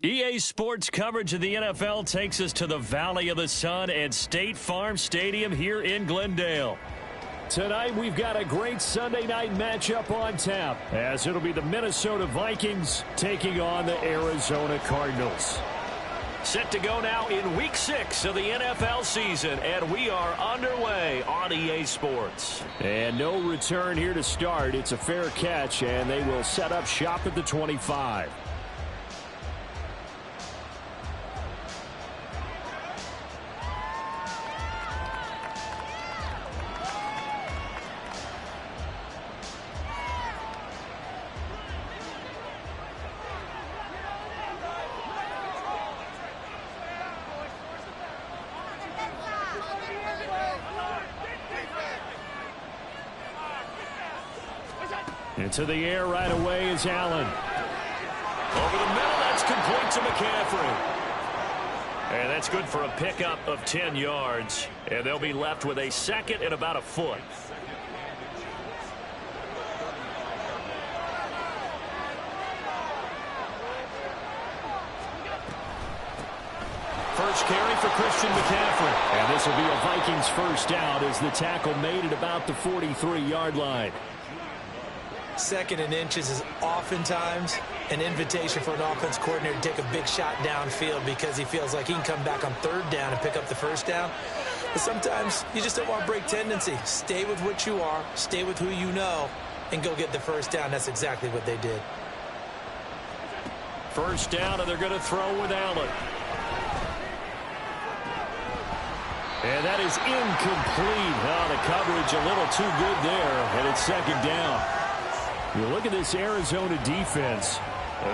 EA Sports coverage of the NFL takes us to the Valley of the Sun at State Farm Stadium here in Glendale. Tonight we've got a great Sunday night matchup on tap, as it'll be the Minnesota Vikings taking on the Arizona Cardinals. Set to go now in Week 6 of the NFL season, and we are underway on EA Sports. And no return here to start. It's a fair catch, and they will set up shop at the 25. Into the air right away is Allen. Over the middle, that's complete to McCaffrey. And that's good for a pickup of 10 yards. And they'll be left with a second and about a foot. First carry for Christian McCaffrey. And this will be a Vikings first down as the tackle made at about the 43-yard line. Second and inches is oftentimes an invitation for an offense coordinator to take a big shot downfield because he feels like he can come back on third down and pick up the first down. But sometimes you just don't want to break tendency. Stay with what you are, stay with who you know, and go get the first down. That's exactly what they did. First down, and they're going to throw with Allen. And that is incomplete. Oh, the coverage a little too good there, and it's second down. You look at this Arizona defense.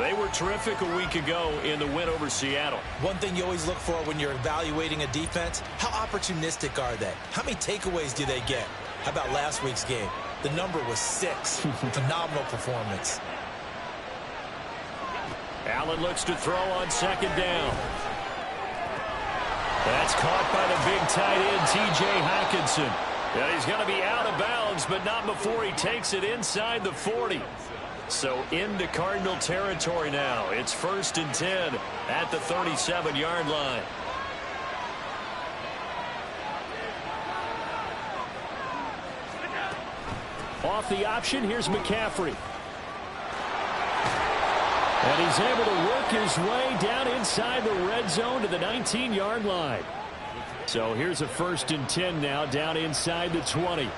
They were terrific a week ago in the win over Seattle. One thing you always look for when you're evaluating a defense, how opportunistic are they? How many takeaways do they get? How about last week's game? The number was 6. Phenomenal performance. Allen looks to throw on second down. That's caught by the big tight end, T.J. Hockenson. And he's going to be out of bounds, but not before he takes it inside the 40. So into Cardinal territory now. It's 1st and 10 at the 37-yard line. Off the option, here's McCaffrey. And he's able to work his way down inside the red zone to the 19-yard line. So here's a 1st and 10 now down inside the 20.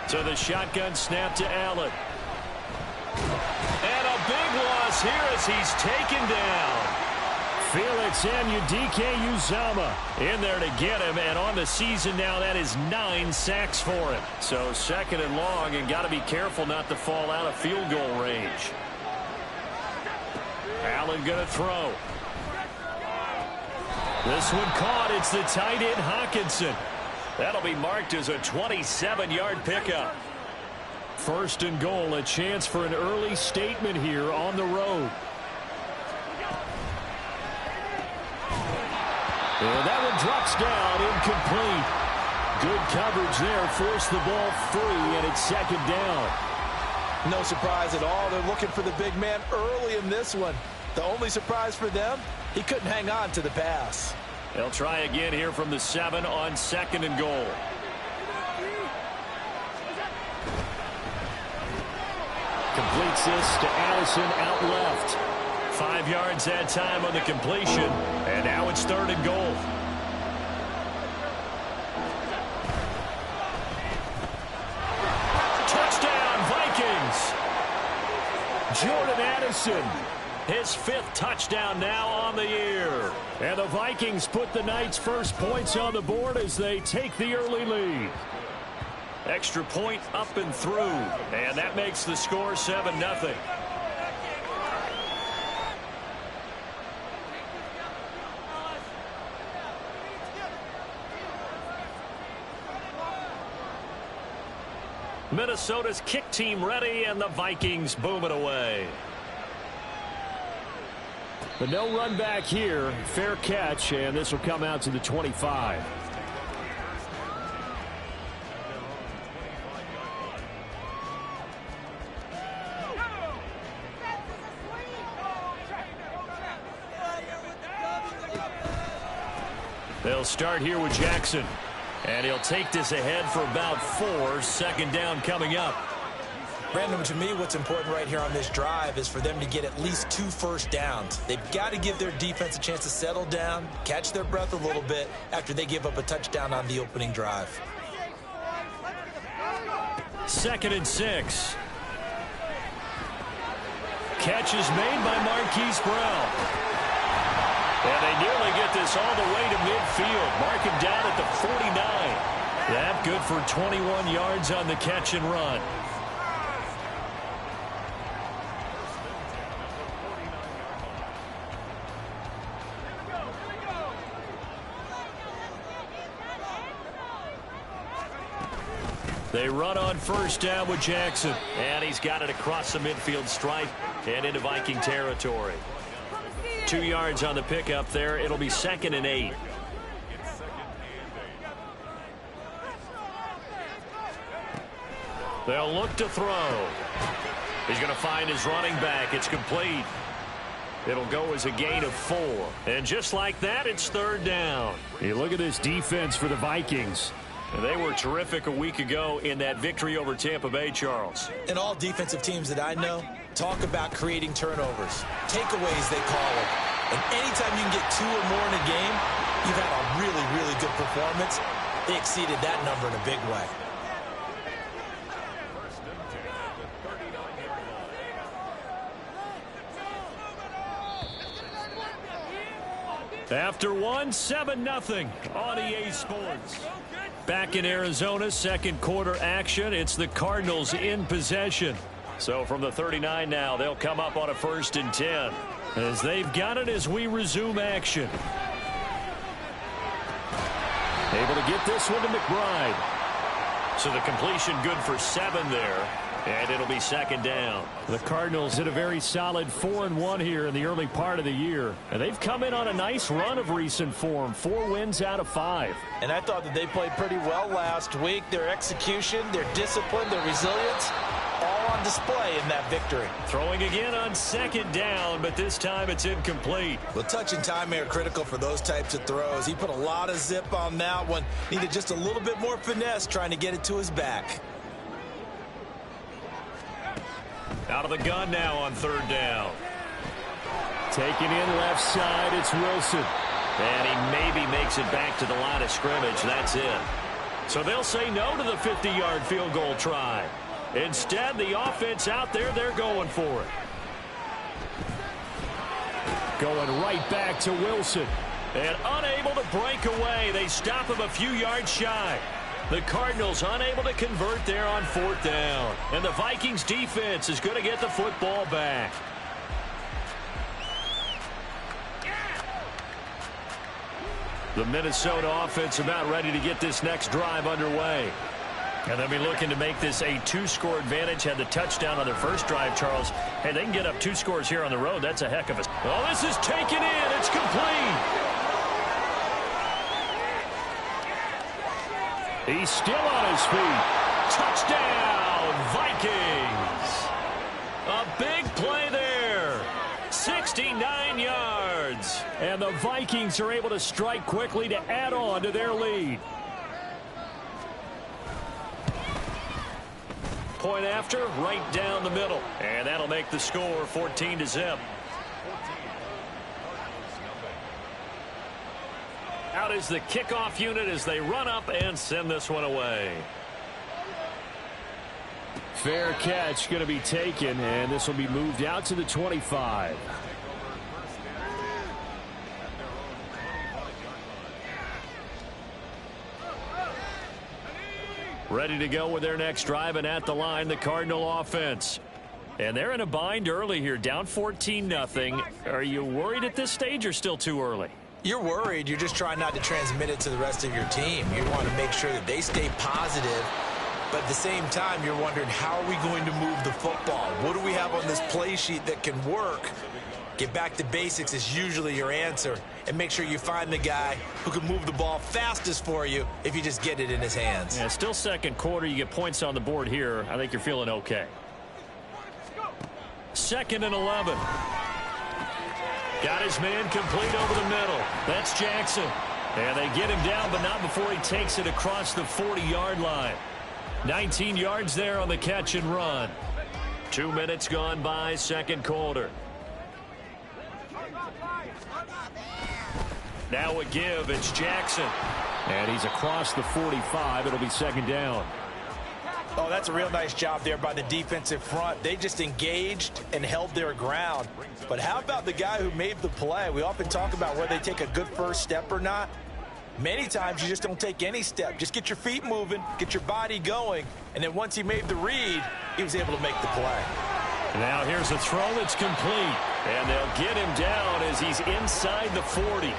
So the shotgun snap to Allen. And a big loss here as he's taken down. Felix Anudike-Uzomah in there to get him, and on the season now, that is 9 sacks for him. So second and long, and got to be careful not to fall out of field goal range. Allen going to throw. This one caught. It's the tight end Hockenson. That'll be marked as a 27-yard pickup. 1st and goal, a chance for an early statement here on the road. And that one drops down, incomplete. Good coverage there, forced the ball free, and it's second down. No surprise at all. They're looking for the big man early in this one. The only surprise for them, he couldn't hang on to the pass. They'll try again here from the 7 on 2nd and goal. Completes this to Addison out left. 5 yards that time on the completion, and now it's 3rd and goal. Touchdown, Vikings! Jordan Addison, his 5th touchdown now on the year. And the Vikings put the Knights' first points on the board as they take the early lead. Extra point up and through, and that makes the score 7-0. Minnesota's kick team ready, and the Vikings boom it away. But no run back here. Fair catch, and this will come out to the 25. They'll start here with Jackson. And he'll take this ahead for about 4. Second down coming up. Brandon, to me, what's important right here on this drive is for them to get at least 2 first downs. They've got to give their defense a chance to settle down, catch their breath a little bit after they give up a touchdown on the opening drive. 2nd and 6. Catch is made by Marquise Brown. And they nearly get this all the way to midfield. Mark him down at the 49. That good for 21 yards on the catch and run. They run on first down with Jackson. And he's got it across the midfield stripe and into Viking territory. 2 yards on the pickup there. It'll be 2nd and 8. They'll look to throw. He's going to find his running back. It's complete. It'll go as a gain of 4. And just like that, it's 3rd down. You look at this defense for the Vikings. And they were terrific a week ago in that victory over Tampa Bay, Charles. And all defensive teams that I know talk about creating turnovers. Takeaways, they call it. And anytime you can get 2 or more in a game, you've had a really, really good performance. They exceeded that number in a big way. After 1, 7-0 on EA Sports. Back in Arizona, 2nd quarter action. It's the Cardinals in possession. So from the 39 now, they'll come up on a 1st and 10. As they've got it as we resume action. Able to get this one to McBride. So the completion good for 7 there. And it'll be 2nd down. The Cardinals hit a very solid 4-1 here in the early part of the year. And they've come in on a nice run of recent form. 4 wins out of 5. And I thought that they played pretty well last week. Their execution, their discipline, their resilience, all on display in that victory. Throwing again on 2nd down, but this time it's incomplete. Well, touch and time are critical for those types of throws. He put a lot of zip on that one. Needed just a little bit more finesse trying to get it to his back. Out of the gun now on 3rd down. Taken in left side, it's Wilson. And he maybe makes it back to the line of scrimmage. That's it. So they'll say no to the 50-yard field goal try. Instead, the offense out there, they're going for it. Going right back to Wilson. And unable to break away. They stop him a few yards shy. The Cardinals unable to convert there on 4th down. And the Vikings defense is going to get the football back. The Minnesota offense about ready to get this next drive underway. And they'll be looking to make this a 2-score advantage. Had the touchdown on their first drive, Charles. Hey, they can get up 2 scores here on the road. That's a heck of a... Oh, this is taken in. It's complete. He's still on his feet. Touchdown, Vikings. A big play there. 69 yards. And the Vikings are able to strike quickly to add on to their lead. Point after, right down the middle. And that'll make the score 14-0. Out is the kickoff unit as they run up and send this one away. Fair catch going to be taken, and this will be moved out to the 25. Ready to go with their next drive, and at the line, the Cardinal offense. And they're in a bind early here, down 14-0. Are you worried at this stage or still too early? You're worried. You're just trying not to transmit it to the rest of your team. You want to make sure that they stay positive. But at the same time, you're wondering, how are we going to move the football? What do we have on this play sheet that can work? Get back to basics is usually your answer, and make sure you find the guy who can move the ball fastest for you if you just get it in his hands. Yeah, still second quarter. You get points on the board here. I think you're feeling okay. 2nd and 11. Got his man complete over the middle. That's Jackson. And they get him down, but not before he takes it across the 40-yard line. 19 yards there on the catch and run. 2 minutes gone by, second quarter. Now a give. It's Jackson. And he's across the 45. It'll be second down. Oh, that's a real nice job there by the defensive front. They just engaged and held their ground. But how about the guy who made the play? We often talk about whether they take a good first step or not. Many times you just don't take any step. Just get your feet moving, get your body going, and then once he made the read, he was able to make the play. Now here's a throw that's complete. And they'll get him down as he's inside the 40.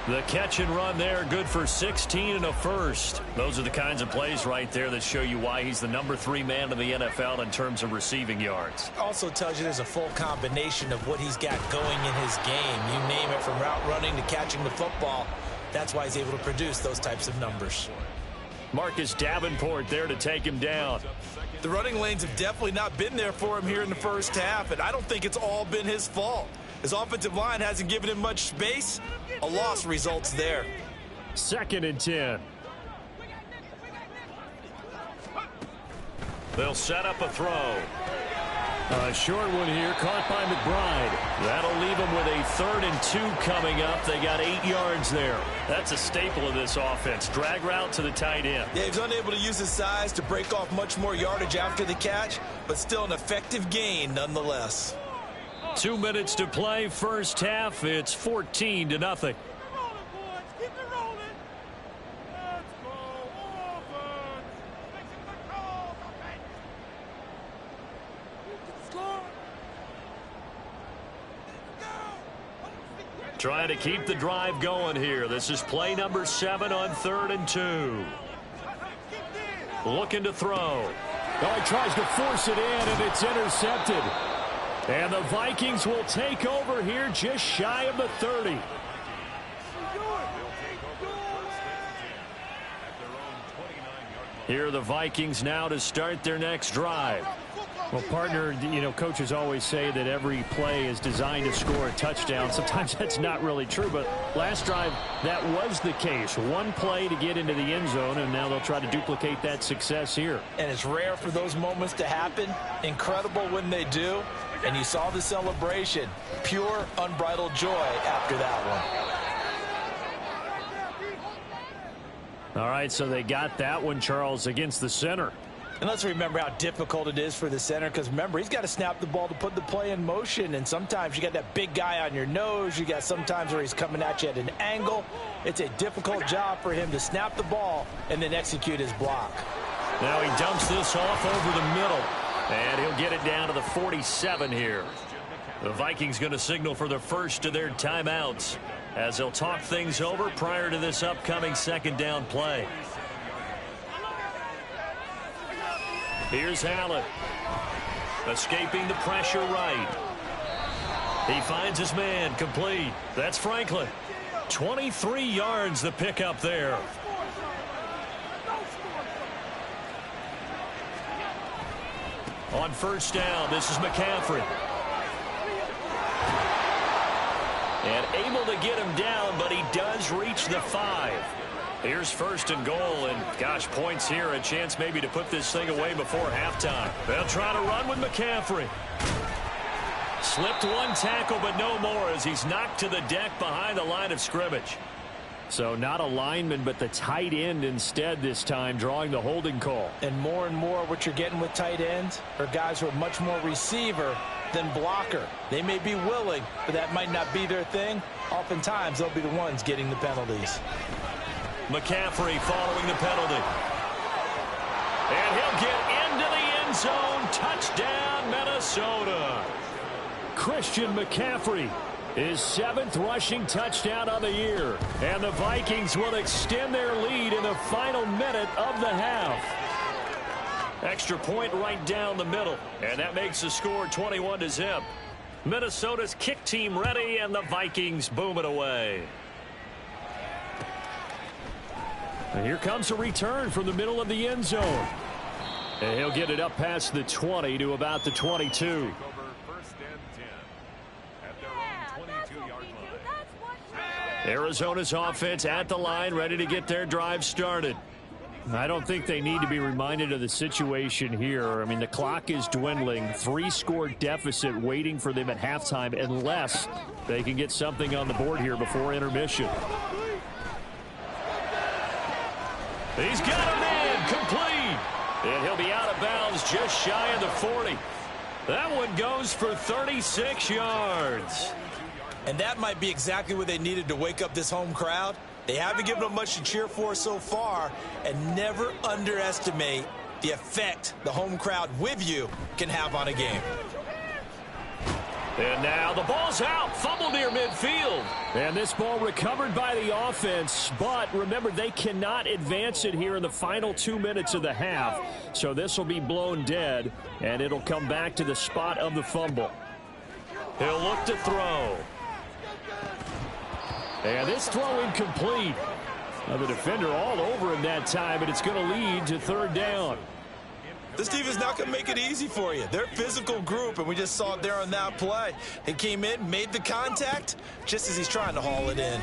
The catch and run there, good for 16 and a first. Those are the kinds of plays right there that show you why he's the number 3 man in the NFL in terms of receiving yards. Also tells you there's a full combination of what he's got going in his game. You name it, from route running to catching the football. That's why he's able to produce those types of numbers. Marcus Davenport there to take him down. The running lanes have definitely not been there for him here in the first half, and I don't think it's all been his fault. His offensive line hasn't given him much space. A loss results there. 2nd and 10. They'll set up a throw. A short one here, caught by McBride. That'll leave them with a 3rd and 2 coming up. They got 8 yards there. That's a staple of this offense. Drag route to the tight end. Yeah, he's unable to use his size to break off much more yardage after the catch, but still an effective gain nonetheless. 2 minutes to play, first half. It's 14-0. Trying to keep the drive going here. This is play number 7 on 3rd and 2. Looking to throw. Oh, he tries to force it in, and it's intercepted. And the Vikings will take over here just shy of the 30. Here are the Vikings now to start their next drive. Well, partner, you know, coaches always say that every play is designed to score a touchdown. Sometimes that's not really true, but last drive, that was the case. One play to get into the end zone, and now they'll try to duplicate that success here. And it's rare for those moments to happen. Incredible when they do. And you saw the celebration. Pure, unbridled joy after that one. All right, so they got that one, Charles, against the center. And let's remember how difficult it is for the center, because remember, he's got to snap the ball to put the play in motion, and sometimes you got that big guy on your nose. You got sometimes where he's coming at you at an angle. It's a difficult job for him to snap the ball and then execute his block. Now he dumps this off over the middle, and he'll get it down to the 47 here. The Vikings going to signal for the first of their timeouts as they'll talk things over prior to this upcoming second down play. Here's Allen. Escaping the pressure right. He finds his man complete. That's Franklin. 23 yards the pickup there. On first down, this is McCaffrey. And able to get him down, but he does reach the 5. Here's 1st and goal, and gosh, points here, a chance maybe to put this thing away before halftime. They'll try to run with McCaffrey. Slipped one tackle, but no more as he's knocked to the deck behind the line of scrimmage. So not a lineman, but the tight end instead this time, drawing the holding call. And more what you're getting with tight ends are guys who are much more receiver than blocker. They may be willing, but that might not be their thing. Oftentimes, they'll be the ones getting the penalties. McCaffrey following the penalty. And he'll get into the end zone. Touchdown, Minnesota. Christian McCaffrey, his 7th rushing touchdown of the year. And the Vikings will extend their lead in the final minute of the half. Extra point right down the middle. And that makes the score 21-0. Minnesota's kick team ready, and the Vikings boom it away. And here comes a return from the middle of the end zone. And he'll get it up past the 20 to about the 22. Arizona's offense at the line, ready to get their drive started. I don't think they need to be reminded of the situation here. I mean, the clock is dwindling. 3-score deficit waiting for them at halftime unless they can get something on the board here before intermission. He's got a man complete. And he'll be out of bounds just shy of the 40. That one goes for 36 yards. And that might be exactly what they needed to wake up this home crowd. They haven't given them much to cheer for so far, and never underestimate the effect the home crowd with you can have on a game. And now the ball's out, fumble near midfield. And this ball recovered by the offense, but remember, they cannot advance it here in the final 2 minutes of the half. So this will be blown dead, and it'll come back to the spot of the fumble. He'll look to throw. And this throw incomplete. Now the defender all over him that time, but it's going to lead to third down. This team is not going to make it easy for you. They're a physical group, and we just saw it there on that play. He came in, made the contact, just as he's trying to haul it in.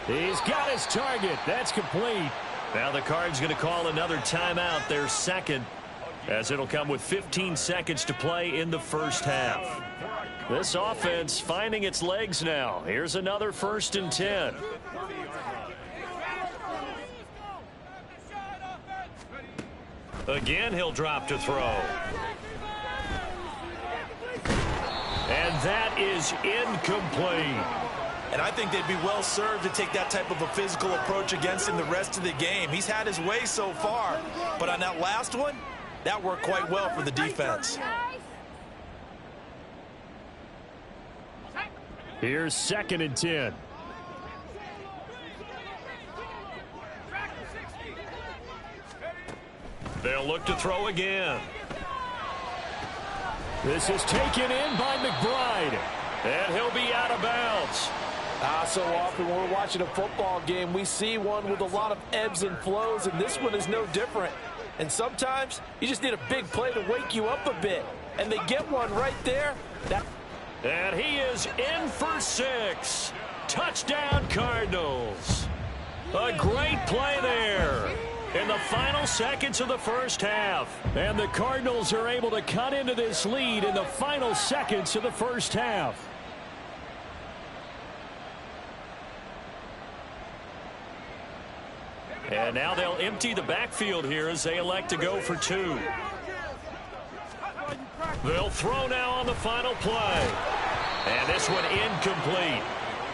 He's got his target. That's complete. Now the Cards going to call another timeout, their second, as it'll come with 15 seconds to play in the first half. This offense finding its legs now. Here's another 1st and 10. Again, he'll drop to throw. And that is incomplete. And I think they'd be well served to take that type of a physical approach against him the rest of the game. He's had his way so far, but on that last one, that worked quite well for the defense. Here's 2nd and 10. They'll look to throw again. This is taken in by McBride, and he'll be out of bounds. So often when we're watching a football game, we see one with a lot of ebbs and flows, and this one is no different. And sometimes you just need a big play to wake you up a bit, and they get one right there. And he is in for 6. Touchdown, Cardinals. A great play there in the final seconds of the first half. And the Cardinals are able to cut into this lead in the final seconds of the first half. And now they'll empty the backfield here as they elect to go for 2. They'll throw now on the final play. And this one incomplete.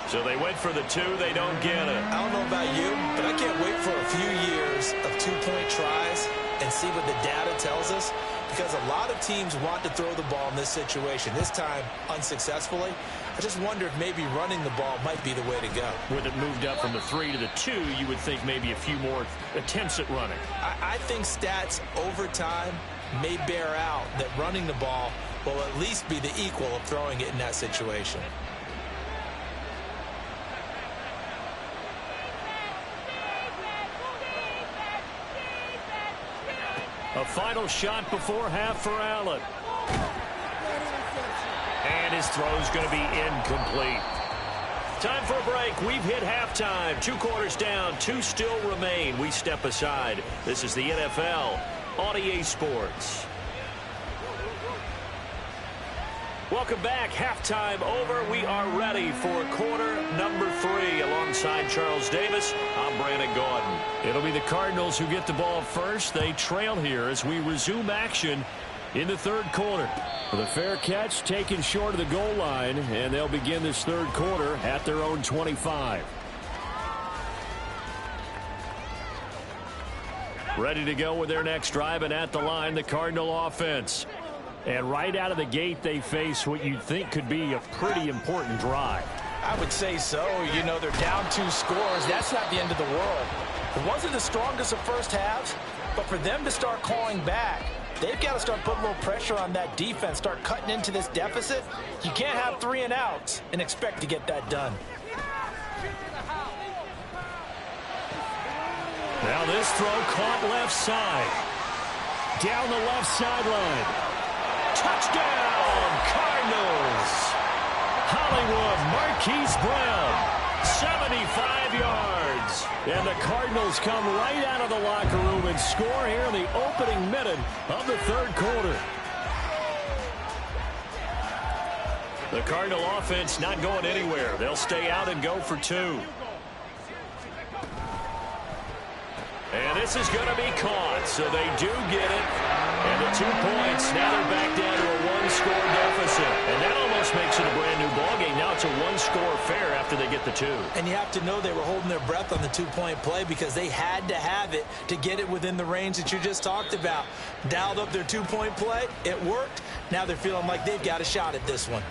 So they went for the 2. They don't get it. I don't know about you, but I can't wait for a few years of 2-point tries and see what the data tells us. Because a lot of teams want to throw the ball in this situation. This time, unsuccessfully. I just wonder if maybe running the ball might be the way to go. When it moved up from the 3 to the 2, you would think maybe a few more attempts at running. I think stats over time may bear out that running the ball will at least be the equal of throwing it in that situation. A final shot before half for Allen. And his throw's going to be incomplete. Time for a break. We've hit halftime. 2 quarters down, 2 still remain. We step aside. This is the NFL on EA Sports. Welcome back. Halftime over. We are ready for quarter number 3. Alongside Charles Davis, I'm Brandon Gaudin. It'll be the Cardinals who get the ball first. They trail here as we resume action in the third quarter. The fair catch taken short of the goal line, and they'll begin this third quarter at their own 25. Ready to go with their next drive, and at the line, the Cardinal offense. And right out of the gate, they face what you'd think could be a pretty important drive. I would say so. You know, they're down 2 scores. That's not the end of the world. It wasn't the strongest of first halves, but for them to start clawing back, they've got to start putting a little pressure on that defense, start cutting into this deficit. You can't have 3 and outs and expect to get that done. Now this throw caught left side. Down the left sideline. Touchdown, Cardinals. Hollywood Marquise Brown, 75 yards. And the Cardinals come right out of the locker room and score here in the opening minute of the third quarter. The Cardinal offense not going anywhere. They'll stay out and go for 2. And this is going to be caught, so they do get it. And the 2 points, now they're back down to a 1-score deficit. And that almost makes it a brand-new ballgame. Now it's a 1-score affair after they get the 2. And you have to know they were holding their breath on the 2-point play because they had to have it to get it within the range that you just talked about. Dialed up their 2-point play. It worked. Now they're feeling like they've got a shot at this one.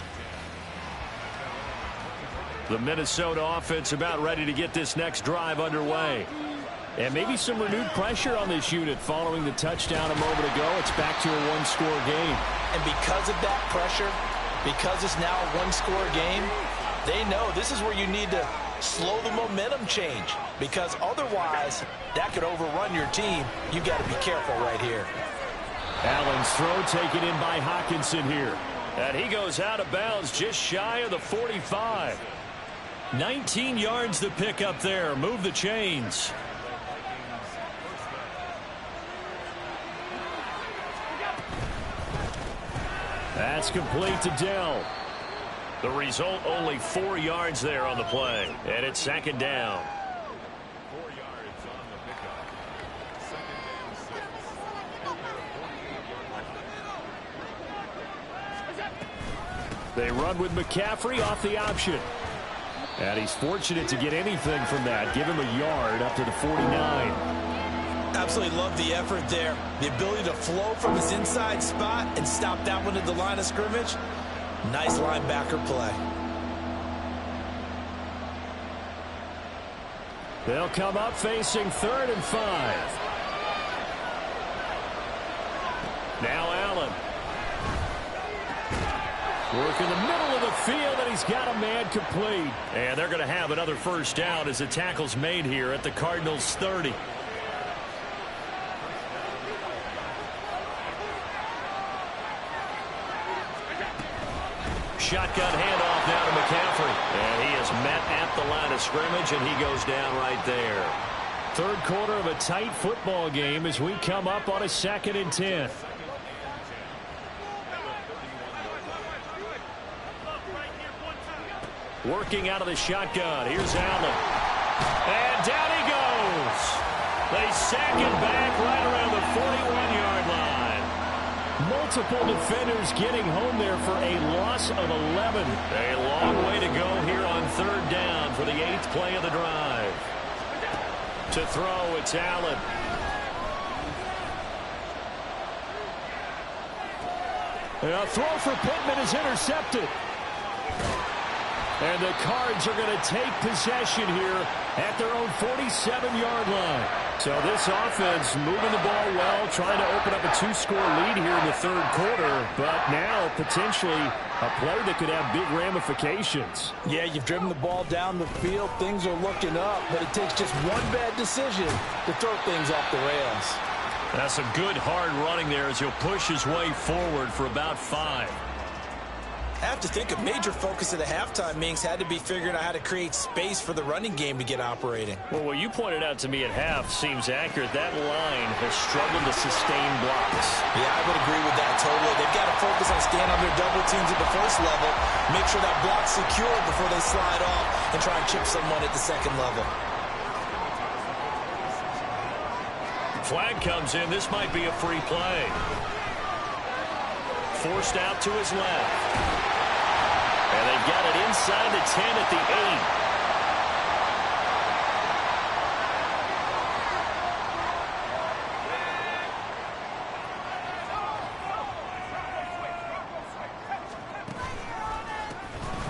The Minnesota offense about ready to get this next drive underway. And maybe some renewed pressure on this unit following the touchdown a moment ago. It's back to a 1-score game. And because of that pressure, because it's now a 1-score game, they know this is where you need to slow the momentum change. Because otherwise, that could overrun your team. You got to be careful right here. Allen's throw taken in by Hockenson here. And he goes out of bounds just shy of the 45. 19 yards to pick up there. Move the chains. That's complete to Dell. The result, only 4 yards there on the play. And it's 2nd down. 4 yards on the pickup. 2nd down, 6. They run with McCaffrey off the option. And he's fortunate to get anything from that. Give him a yard up to the 49. Absolutely love the effort there. The ability to flow from his inside spot and stop that one at the line of scrimmage. Nice linebacker play. They'll come up facing 3rd and 5. Now Allen. Work in the middle of the field, and he's got a man complete. And they're going to have another first down as the tackle's made here at the Cardinals' 30. Shotgun handoff now to McCaffrey. And he is met at the line of scrimmage, and he goes down right there. Third quarter of a tight football game as we come up on a 2nd and 10. Working out of the shotgun. Here's Allen. And down he goes. They sack him back right around the 41-yard line. Multiple defenders getting home there for a loss of 11. A long way to go here on 3rd down for the 8th play of the drive. To throw, it's Allen. A throw for Pittman is intercepted. And the Cards are going to take possession here at their own 47-yard line. So this offense moving the ball well, trying to open up a 2-score lead here in the third quarter. But now potentially a play that could have big ramifications. Yeah, you've driven the ball down the field. Things are looking up, but it takes just one bad decision to throw things off the rails. That's a good hard running there as he'll push his way forward for about 5. I have to think a major focus of the halftime meetings had to be figuring out how to create space for the running game to get operating. Well, what you pointed out to me at half seems accurate. That line has struggled to sustain blocks. Yeah, I would agree with that totally. They've got to focus on staying on their double teams at the first level, make sure that block's secure before they slide off and try and chip someone at the second level. Flag comes in. This might be a free play. Forced out to his left. And they've got it inside the 10 at the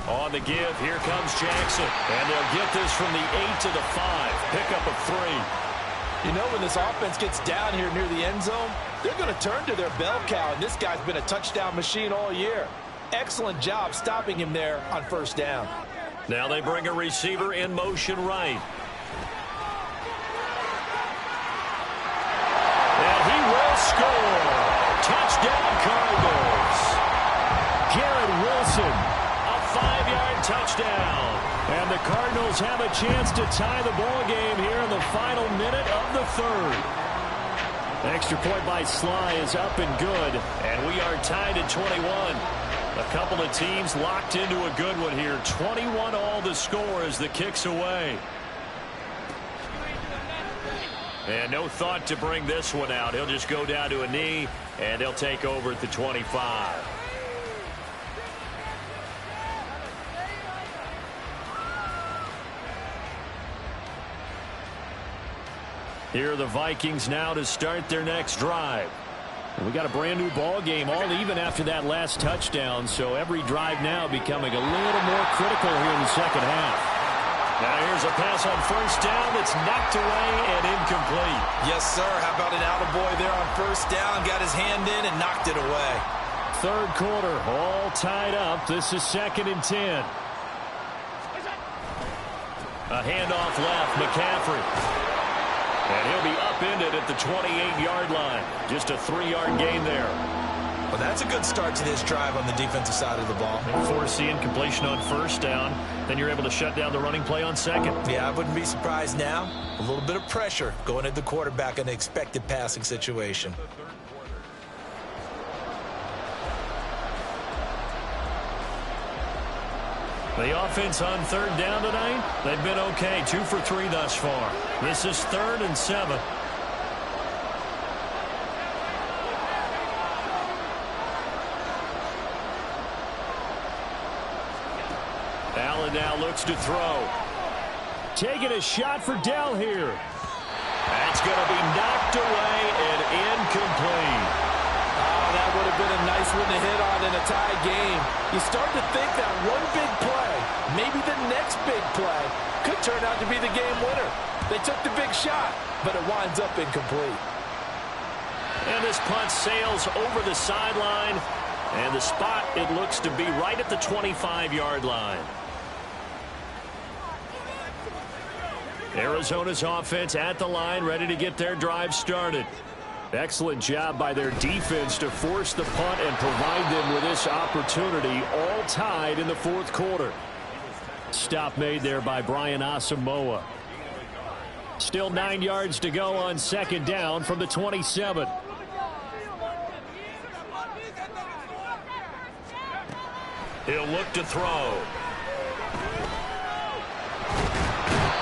8. On the give, here comes Jackson. And they'll get this from the 8 to the 5. Pickup of 3. You know, when this offense gets down here near the end zone, they're going to turn to their bell cow, and this guy's been a touchdown machine all year. Excellent job stopping him there on first down. Now they bring a receiver in motion right. And he will score. Touchdown Cardinals. Garrett Wilson, a 5-yard touchdown. And the Cardinals have a chance to tie the ball game here in the final minute of the third. Extra point by Sly is up and good. And we are tied at 21. A couple of teams locked into a good one here. 21 all the score as the kick's away. And no thought to bring this one out. He'll just go down to a knee, and they'll take over at the 25. Here are the Vikings now to start their next drive. We got a brand new ball game, all even after that last touchdown, so every drive now becoming a little more critical here in the second half. Now here's a pass on first down that's knocked away and incomplete. Yes, sir. How about an attaboy there on first down? Got his hand in and knocked it away. Third quarter, all tied up. This is 2nd and 10. A handoff left, McCaffrey. And he'll be upended at the 28-yard line. Just a 3-yard gain there. Well, that's a good start to this drive on the defensive side of the ball. Force the incompletion on first down. Then you're able to shut down the running play on second. Yeah, I wouldn't be surprised now. A little bit of pressure going at the quarterback in an expected passing situation. The offense on third down tonight, they've been okay. 2 for 3 thus far. This is 3rd and 7. Allen now looks to throw. Taking a shot for Dell here. That's going to be knocked away and incomplete. That would have been a nice one to hit on in a tie game. You start to think that one big play, maybe the next big play, could turn out to be the game winner. They took the big shot, but it winds up incomplete. And this punt sails over the sideline, and the spot, it looks to be right at the 25-yard line. Arizona's offense at the line, ready to get their drive started. Excellent job by their defense to force the punt and provide them with this opportunity, all tied in the fourth quarter. Stop made there by Brian Asamoah. Still 9 yards to go on second down from the 27. He'll look to throw.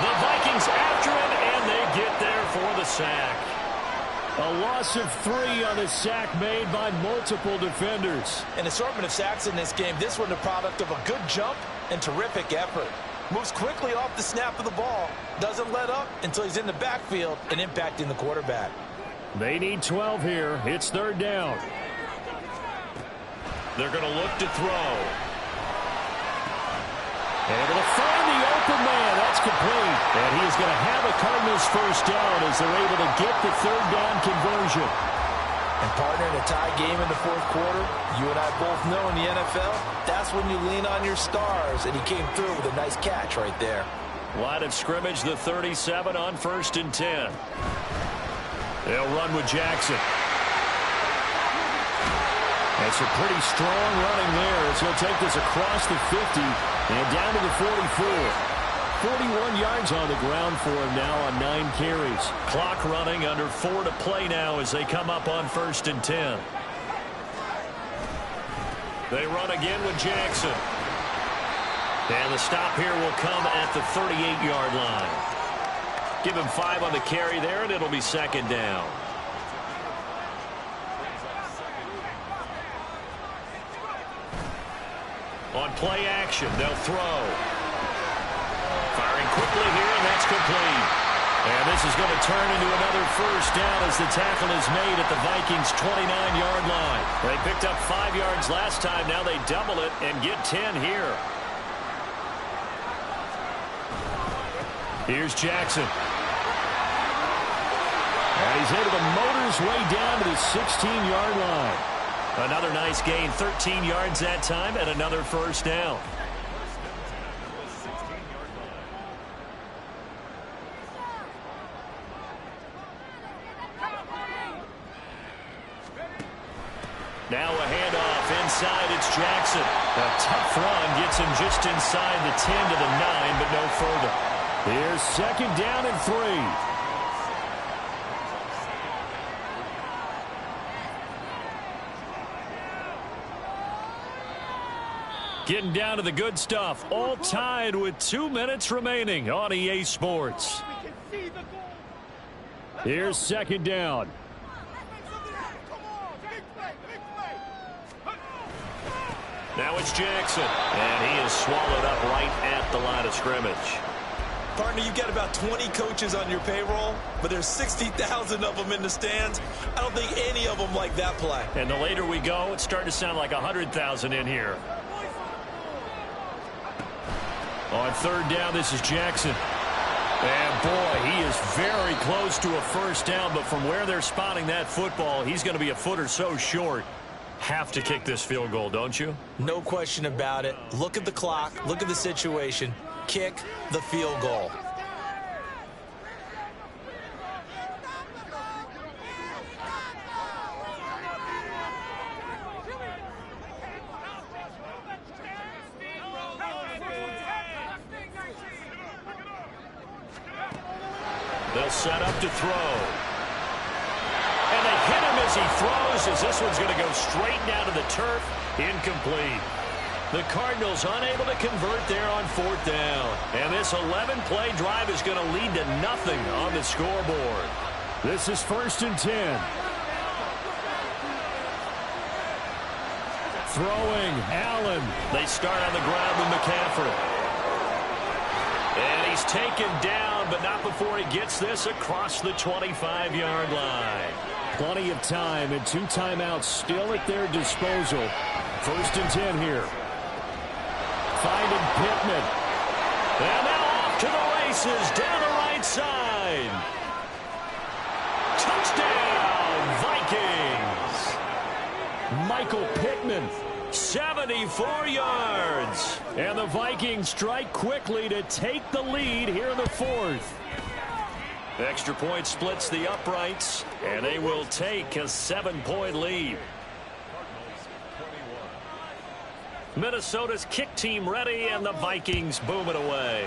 The Vikings after him, and they get there for the sack. A loss of 3 on the sack made by multiple defenders. An assortment of sacks in this game. This one the product of a good jump and terrific effort. Moves quickly off the snap of the ball. Doesn't let up until he's in the backfield and impacting the quarterback. They need 12 here. It's third down. They're going to look to throw. Able to find the open man. That's complete. And he is going to have a Cardinals first down as they're able to get the third down conversion. And partner, in a tie game in the fourth quarter, you and I both know in the NFL, that's when you lean on your stars. And he came through with a nice catch right there. Line of scrimmage, the 37 on 1st and 10. They'll run with Jackson. That's a pretty strong running there as he'll take this across the 50 and down to the 44. 41 yards on the ground for him now on 9 carries. Clock running, under 4 to play now as they come up on 1st and 10. They run again with Jackson. And the stop here will come at the 38-yard line. Give him 5 on the carry there, and it'll be second down. On play action, they'll throw. Firing quickly here, and that's complete. And this is going to turn into another first down as the tackle is made at the Vikings' 29-yard line. They picked up 5 yards last time. Now they double it and get 10 here. Here's Jackson. And he's able to motor his way down to the 16-yard line. Another nice gain, 13 yards that time, and another first down. Now a handoff inside. It's Jackson. A tough run gets him just inside the 10 to the 9, but no further. Here's second down and 3. Getting down to the good stuff. All tied with 2 minutes remaining on EA Sports. Here's second down. Now it's Jackson. And he is swallowed up right at the line of scrimmage. Partner, you've got about 20 coaches on your payroll, but there's 60,000 of them in the stands. I don't think any of them like that play. And the later we go, it's starting to sound like 100,000 in here. On third down, this is Jackson. And, boy, he is very close to a first down, but from where they're spotting that football, he's going to be a foot or so short. Have to kick this field goal, don't you? No question about it. Look at the clock. Look at the situation. Kick the field goal. They'll set up to throw. And they hit him as he throws, as this one's going to go straight down to the turf. Incomplete. The Cardinals unable to convert there on fourth down. And this 11-play drive is going to lead to nothing on the scoreboard. This is 1st and 10. Throwing, Allen. They start on the ground with McCaffrey. And he's taken down, but not before he gets this across the 25-yard line. Plenty of time and 2 timeouts still at their disposal. 1st and 10 here. Finding Pittman. And now off to the races down the right side. Touchdown, Vikings. Michael Pittman, 74 yards. And the Vikings strike quickly to take the lead here in the 4th. Extra point splits the uprights, and they will take a 7-point lead. Minnesota's kick team ready, and the Vikings boom it away.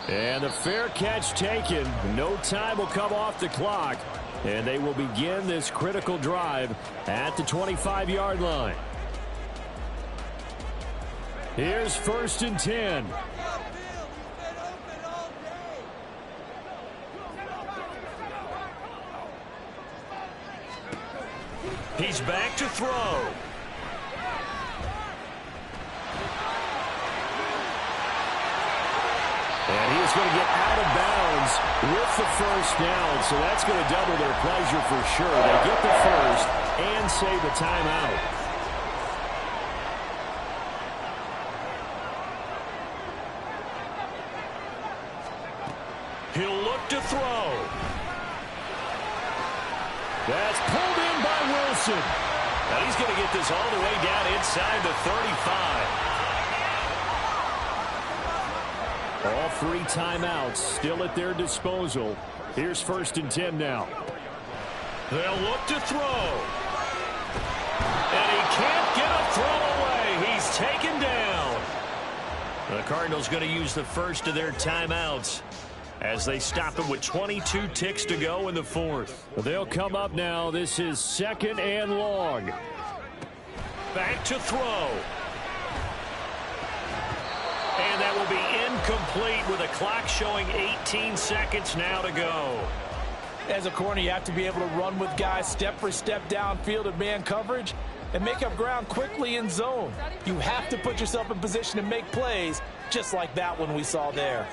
And the fair catch taken. No time will come off the clock, and they will begin this critical drive at the 25-yard line. Here's 1st and 10. He's back to throw. And he is going to get out of bounds with the first down, so that's going to double their pleasure for sure. They get the first and save a timeout. He'll look to throw. That's pulled in by Wilson. And he's going to get this all the way down inside the 35. All 3 timeouts still at their disposal. Here's 1st and 10 now. They'll look to throw. And he can't get a throw away. He's taken down. The Cardinals going to use the first of their timeouts as they stop him with 22 ticks to go in the 4th. They'll come up now. This is 2nd and long. Back to throw. And that will be incomplete with a clock showing 18 seconds now to go. As a corner, you have to be able to run with guys step for step downfield in man coverage and make up ground quickly in zone. You have to put yourself in position to make plays just like that one we saw there.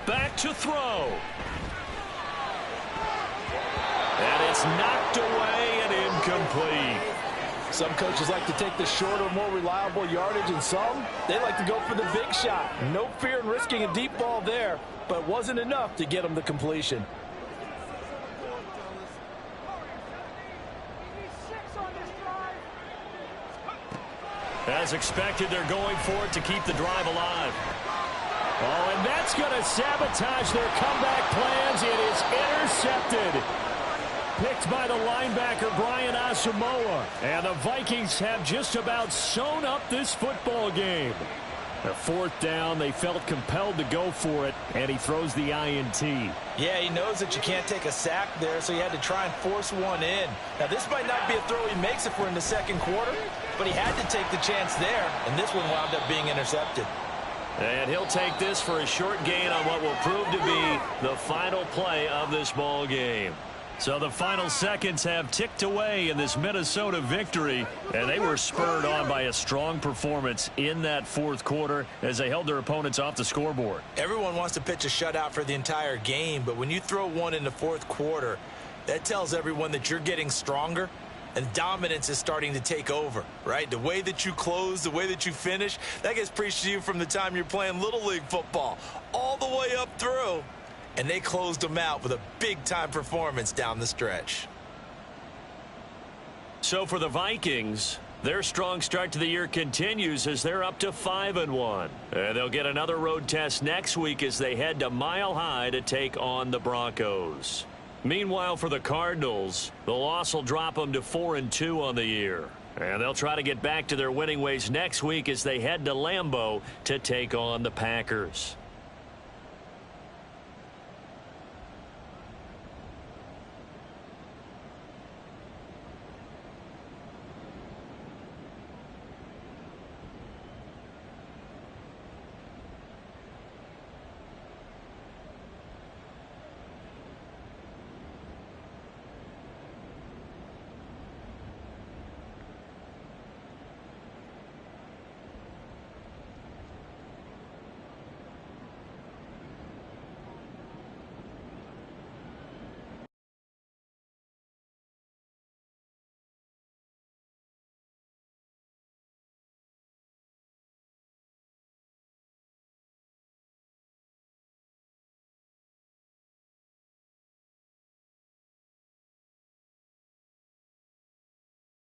Back to throw. And it's knocked away and incomplete. Some coaches like to take the shorter, more reliable yardage, and some, they like to go for the big shot. No fear in risking a deep ball there, but it wasn't enough to get them the completion. As expected, they're going for it to keep the drive alive. Oh, and that's going to sabotage their comeback plans. It is intercepted. Picked by the linebacker, Brian Asamoah. And the Vikings have just about sewn up this football game. A fourth down, they felt compelled to go for it, and he throws the INT. Yeah, he knows that you can't take a sack there, so he had to try and force one in. Now, this might not be a throw he makes if we're in the second quarter, but he had to take the chance there, and this one wound up being intercepted. And he'll take this for a short gain on what will prove to be the final play of this ball game. So the final seconds have ticked away in this Minnesota victory, and they were spurred on by a strong performance in that fourth quarter as they held their opponents off the scoreboard. Everyone wants to pitch a shutout for the entire game, but when you throw one in the fourth quarter, that tells everyone that you're getting stronger and dominance is starting to take over, right? The way that you close, the way that you finish, that gets preached to you from the time you're playing Little League football all the way up through. And they closed them out with a big-time performance down the stretch. So for the Vikings, their strong start to the year continues as they're up to 5-1. And they'll get another road test next week as they head to Mile High to take on the Broncos. Meanwhile, for the Cardinals, the loss will drop them to 4-2 on the year. And they'll try to get back to their winning ways next week as they head to Lambeau to take on the Packers.